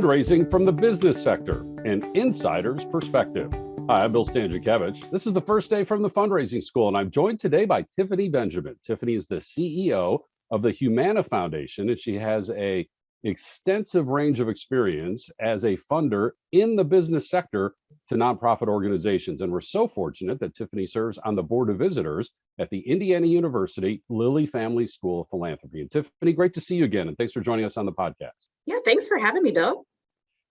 Fundraising from the business sector, an insider's perspective. Hi, I'm Bill Stanczykiewicz. This is the first day from the fundraising school, and I'm joined today by Tiffany Benjamin. Tiffany is the CEO of the Humana Foundation, and she has an extensive range of experience as a funder in the business sector to nonprofit organizations. And we're so fortunate that Tiffany serves on the board of visitors at the Indiana University Lilly Family School of Philanthropy. And Tiffany, great to see you again, and thanks for joining us on the podcast. Yeah, thanks for having me, Bill.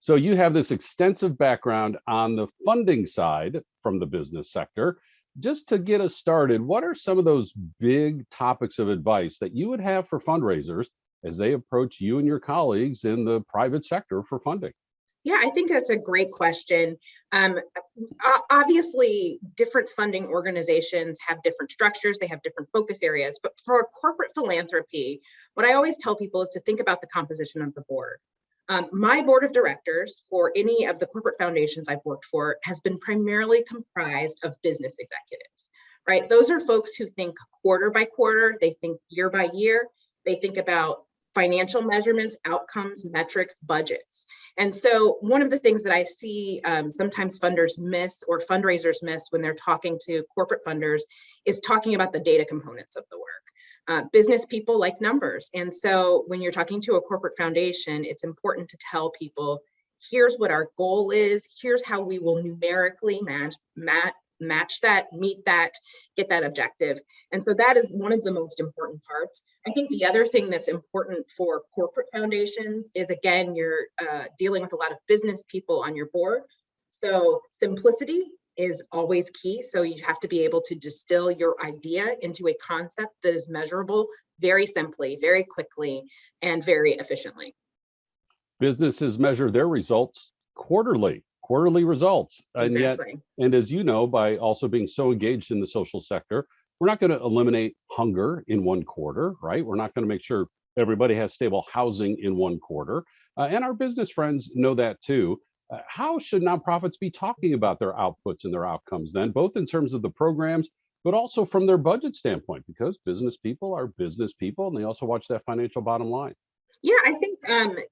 So you have this extensive background on the funding side from the business sector. Just to get us started, what are some of those big topics of advice that you would have for fundraisers as they approach you and your colleagues in the private sector for funding? Yeah, I think that's a great question. Obviously, different funding organizations have different structures, they have different focus areas, but for corporate philanthropy, what I always tell people is to think about the composition of the board. My board of directors for any of the corporate foundations I've worked for has been primarily comprised of business executives, right? Those are folks who think quarter by quarter, they think year by year, they think about financial measurements, outcomes, metrics, budgets. And so one of the things that I see sometimes funders miss or fundraisers miss when they're talking to corporate funders is talking about the data components of the work. Business people like numbers. And so when you're talking to a corporate foundation, it's important to tell people, here's what our goal is, here's how we will numerically match that, meet that, get that objective. And so that is one of the most important parts. I think the other thing that's important for corporate foundations is, again, you're dealing with a lot of business people on your board. So simplicity is always key. So you have to be able to distill your idea into a concept that is measurable very simply, very quickly, and very efficiently. Businesses measure their results quarterly results. Exactly. And as you know, by also being so engaged in the social sector, we're not going to eliminate hunger in one quarter, right? We're not going to make sure everybody has stable housing in one quarter. And our business friends know that too. How should nonprofits be talking about their outputs and their outcomes then, both in terms of the programs, but also from their budget standpoint, because business people are business people and they also watch that financial bottom line. Yeah, I think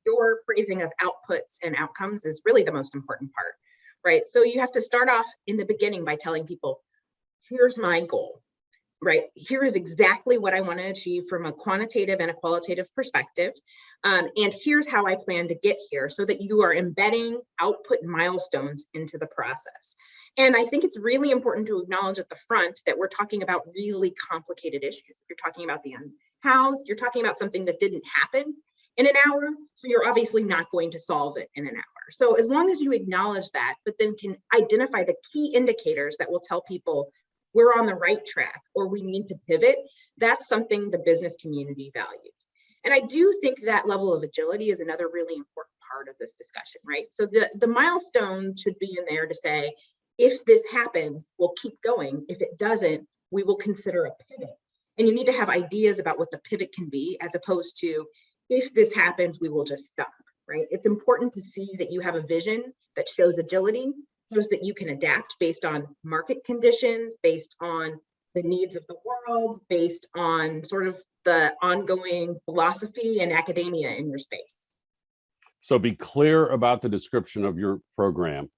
your phrasing of outputs and outcomes is really the most important part, right? So you have to start off in the beginning by telling people, here's my goal, right? Here is exactly what I want to achieve from a quantitative and a qualitative perspective. And here's how I plan to get here, so that you are embedding output milestones into the process. And I think it's really important to acknowledge at the front that we're talking about really complicated issues. If you're talking about the unhoused, you're talking about something that didn't happen in an hour, so you're obviously not going to solve it in an hour. So as long as you acknowledge that, but then can identify the key indicators that will tell people we're on the right track or we need to pivot, that's something the business community values. And I do think that level of agility is another really important part of this discussion, right? So the milestones should be in there to say, if this happens, we'll keep going. If it doesn't, we will consider a pivot. And you need to have ideas about what the pivot can be, as opposed to, if this happens, we will just stop, right? It's important to see that you have a vision that shows agility, shows that you can adapt based on market conditions, based on the needs of the world, based on sort of the ongoing philosophy and academia in your space. So be clear about the description of your program.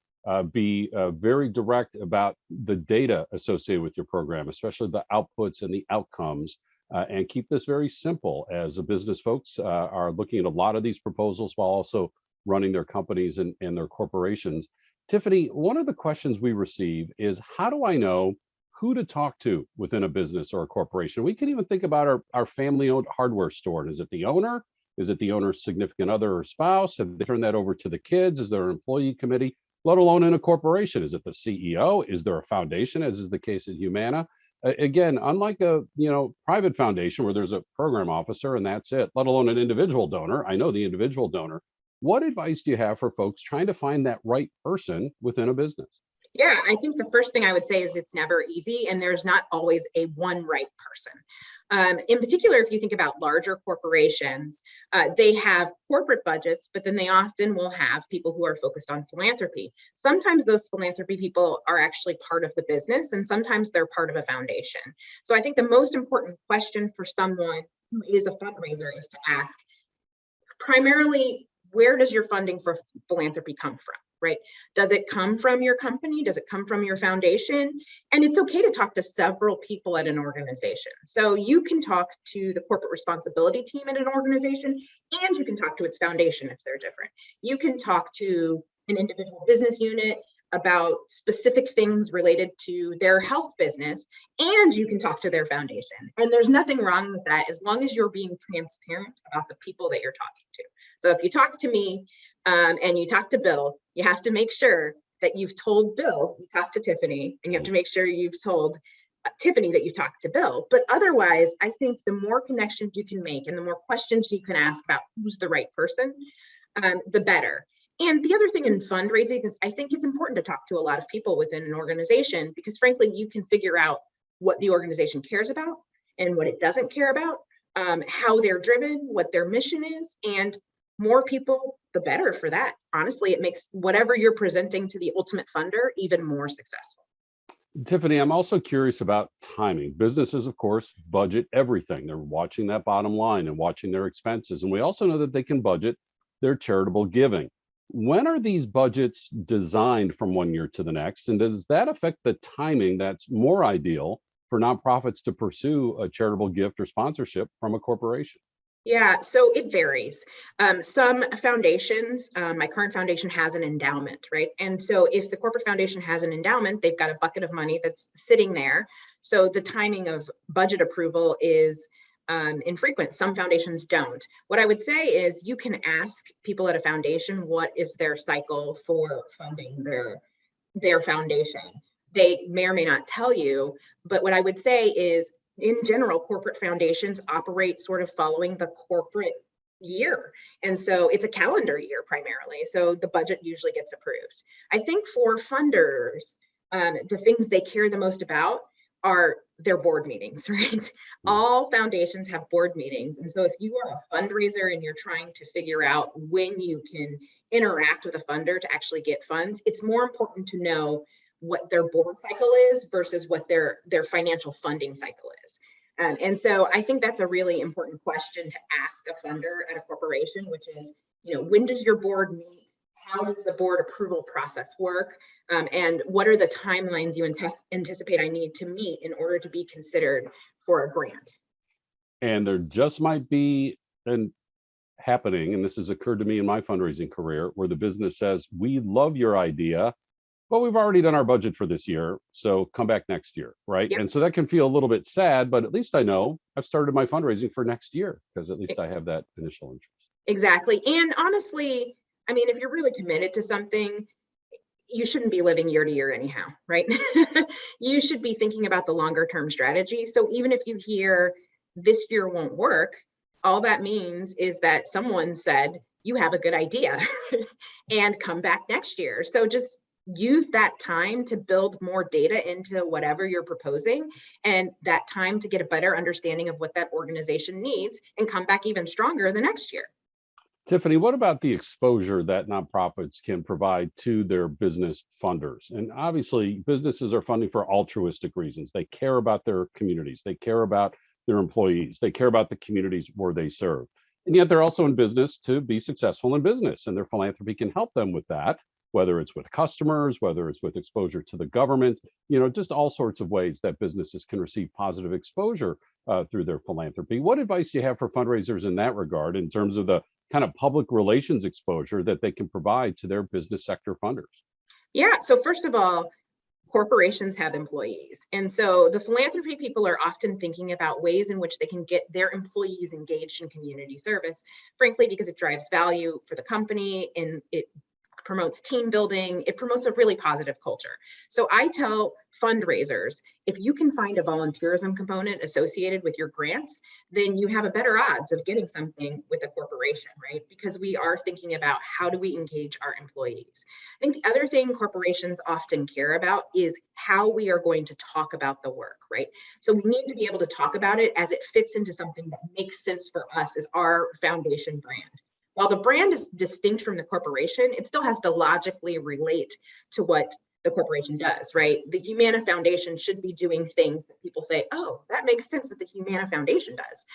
Be very direct about the data associated with your program, especially the outputs and the outcomes. And keep this very simple, as the business folks are looking at a lot of these proposals while also running their companies and their corporations. Tiffany, one of the questions we receive is, how do I know who to talk to within a business or a corporation? We can even think about our family-owned hardware store. And is it the owner? Is it the owner's significant other or spouse? Have they turned that over to the kids? Is there an employee committee? Let alone in a corporation, is it the CEO? Is there a foundation, as is the case at Humana? Again, unlike a private foundation where there's a program officer and that's it, let alone an individual donor. I know the individual donor. What advice do you have for folks trying to find that right person within a business? Yeah, I think the first thing I would say is it's never easy, and there's not always a one right person. In particular, if you think about larger corporations, they have corporate budgets, but then they often will have people who are focused on philanthropy. Sometimes those philanthropy people are actually part of the business, and sometimes they're part of a foundation. So I think the most important question for someone who is a fundraiser is to ask, primarily, where does your funding for philanthropy come from, right? Does it come from your company? Does it come from your foundation? And it's okay to talk to several people at an organization. So you can talk to the corporate responsibility team at an organization, and you can talk to its foundation if they're different. You can talk to an individual business unit about specific things related to their health business, and you can talk to their foundation. And there's nothing wrong with that as long as you're being transparent about the people that you're talking to. So if you talk to me and you talk to Bill, you have to make sure that you've told Bill, you talked to Tiffany, and you have to make sure you've told Tiffany that you talked to Bill. But otherwise, I think the more connections you can make and the more questions you can ask about who's the right person, the better. And the other thing in fundraising is I think it's important to talk to a lot of people within an organization, because frankly, you can figure out what the organization cares about and what it doesn't care about, how they're driven, what their mission is, and more people, the better for that. Honestly, it makes whatever you're presenting to the ultimate funder even more successful. Tiffany, I'm also curious about timing. Businesses, of course, budget everything. They're watching that bottom line and watching their expenses. And we also know that they can budget their charitable giving. When are these budgets designed from one year to the next? And does that affect the timing that's more ideal for nonprofits to pursue a charitable gift or sponsorship from a corporation? Yeah, so it varies. Some foundations, my current foundation has an endowment, right? And so if the corporate foundation has an endowment, they've got a bucket of money that's sitting there. So the timing of budget approval is infrequent. Some foundations don't. What I would say is you can ask people at a foundation what is their cycle for funding their foundation. They may or may not tell you, but what I would say is in general, corporate foundations operate sort of following the corporate year. And so it's a calendar year primarily. So the budget usually gets approved. I think for funders, the things they care the most about are their board meetings, right? All foundations have board meetings. And so if you are a fundraiser and you're trying to figure out when you can interact with a funder to actually get funds, it's more important to know what their board cycle is versus what their financial funding cycle is. And so I think that's a really important question to ask a funder at a corporation, which is, when does your board meet? How does the board approval process work? And what are the timelines you anticipate I need to meet in order to be considered for a grant? And there just might be an happening, and this has occurred to me in my fundraising career, where the business says, we love your idea, but we've already done our budget for this year, so come back next year, right? Yep. And so that can feel a little bit sad, but at least I know I've started my fundraising for next year because at least I have that initial interest. Exactly. And honestly, I mean, if you're really committed to something, you shouldn't be living year to year anyhow, right? You should be thinking about the longer term strategy. So even if you hear this year won't work, all that means is that someone said, you have a good idea and come back next year. So just use that time to build more data into whatever you're proposing, and that time to get a better understanding of what that organization needs and come back even stronger the next year. Tiffany, what about the exposure that nonprofits can provide to their business funders? And obviously, businesses are funding for altruistic reasons. They care about their communities. They care about their employees. They care about the communities where they serve. And yet they're also in business to be successful in business, and their philanthropy can help them with that, whether it's with customers, whether it's with exposure to the government, just all sorts of ways that businesses can receive positive exposure through their philanthropy. What advice do you have for fundraisers in that regard in terms of the kind of public relations exposure that they can provide to their business sector funders? Yeah, so first of all, corporations have employees. And so the philanthropy people are often thinking about ways in which they can get their employees engaged in community service, frankly, because it drives value for the company and it promotes team building. It promotes a really positive culture. So I tell fundraisers, if you can find a volunteerism component associated with your grants, then you have a better odds of getting something with a corporation, right? Because we are thinking about how do we engage our employees. I think the other thing corporations often care about is how we are going to talk about the work, right? So we need to be able to talk about it as it fits into something that makes sense for us as our foundation brand. While the brand is distinct from the corporation, it still has to logically relate to what the corporation does, right? The Humana Foundation should be doing things that people say, oh, that makes sense that the Humana Foundation does.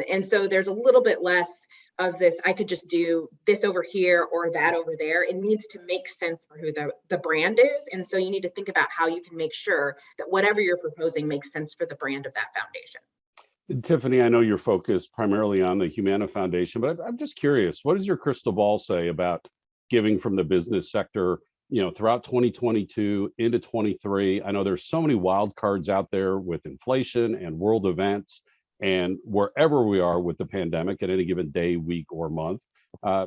And so there's a little bit less of this, I could just do this over here or that over there. It needs to make sense for who the brand is. And so you need to think about how you can make sure that whatever you're proposing makes sense for the brand of that foundation. Tiffany, I know you're focused primarily on the Humana Foundation, but I'm just curious, what does your crystal ball say about giving from the business sector, throughout 2022 into 23? I know there's so many wild cards out there with inflation and world events and wherever we are with the pandemic at any given day, week, or month.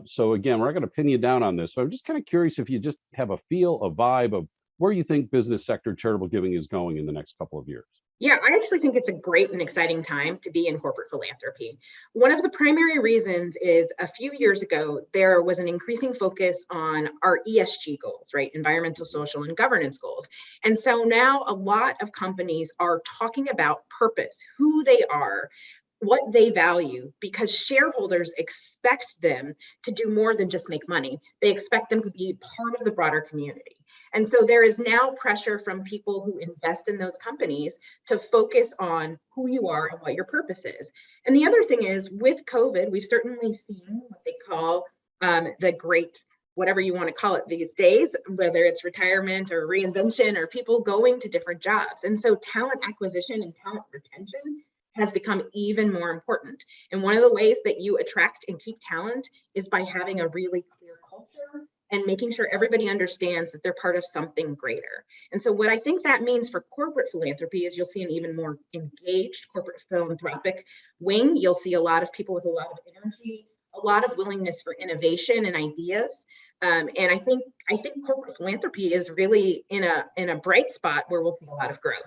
So again, we're not going to pin you down on this, but I'm just kind of curious if you just have a feel, a vibe of where you think business sector charitable giving is going in the next couple of years. Yeah, I actually think it's a great and exciting time to be in corporate philanthropy. One of the primary reasons is a few years ago, there was an increasing focus on our ESG goals, right? Environmental, social, and governance goals. And so now a lot of companies are talking about purpose, who they are, what they value, because shareholders expect them to do more than just make money. They expect them to be part of the broader community. And so there is now pressure from people who invest in those companies to focus on who you are and what your purpose is. And the other thing is, with COVID, we've certainly seen what they call the great, whatever you want to call it these days, whether it's retirement or reinvention or people going to different jobs. And so talent acquisition and talent retention has become even more important. And one of the ways that you attract and keep talent is by having a really clear culture and making sure everybody understands that they're part of something greater. And so what I think that means for corporate philanthropy is you'll see an even more engaged corporate philanthropic wing. You'll see a lot of people with a lot of energy, a lot of willingness for innovation and ideas. And I think corporate philanthropy is really in a bright spot where we'll see a lot of growth.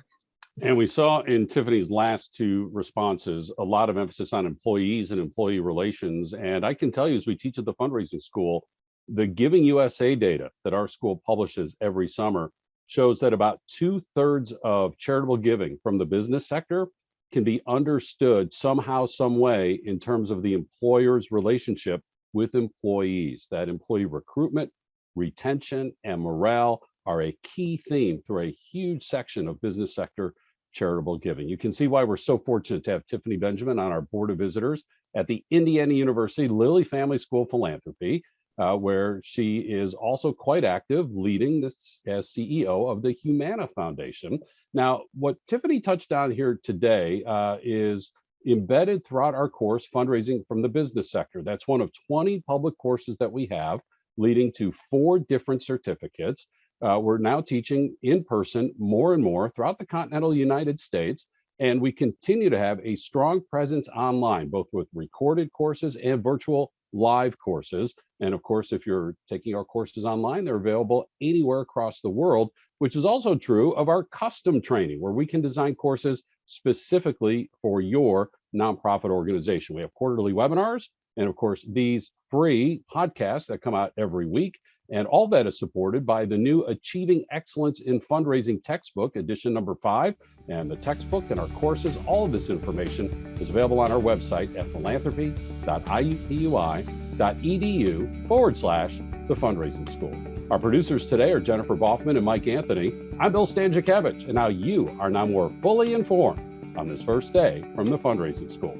And we saw in Tiffany's last two responses a lot of emphasis on employees and employee relations. And I can tell you, as we teach at the fundraising school, the Giving USA data that our school publishes every summer shows that about 2/3 of charitable giving from the business sector can be understood somehow, some way in terms of the employer's relationship with employees. That employee recruitment, retention, and morale are a key theme through a huge section of business sector charitable giving. You can see why we're so fortunate to have Tiffany Benjamin on our board of visitors at the Indiana University Lilly Family School of Philanthropy, where she is also quite active leading this as CEO of the Humana Foundation. Now, what Tiffany touched on here today is embedded throughout our course, Fundraising from the Business Sector. That's one of 20 public courses that we have, leading to 4 different certificates. We're now teaching in person more and more throughout the continental United States. And we continue to have a strong presence online, both with recorded courses and virtual live courses. And of course, if you're taking our courses online, they're available anywhere across the world, which is also true of our custom training, where we can design courses specifically for your nonprofit organization. We have quarterly webinars, and of course, these free podcasts that come out every week. And all that is supported by the new Achieving Excellence in Fundraising textbook, edition number 5, and the textbook and our courses. All of this information is available on our website at philanthropy.iupui.edu/the fundraising school. Our producers today are Jennifer Boffman and Mike Anthony. I'm Bill Stanczykiewicz, and now you are more fully informed on this first day from the fundraising school.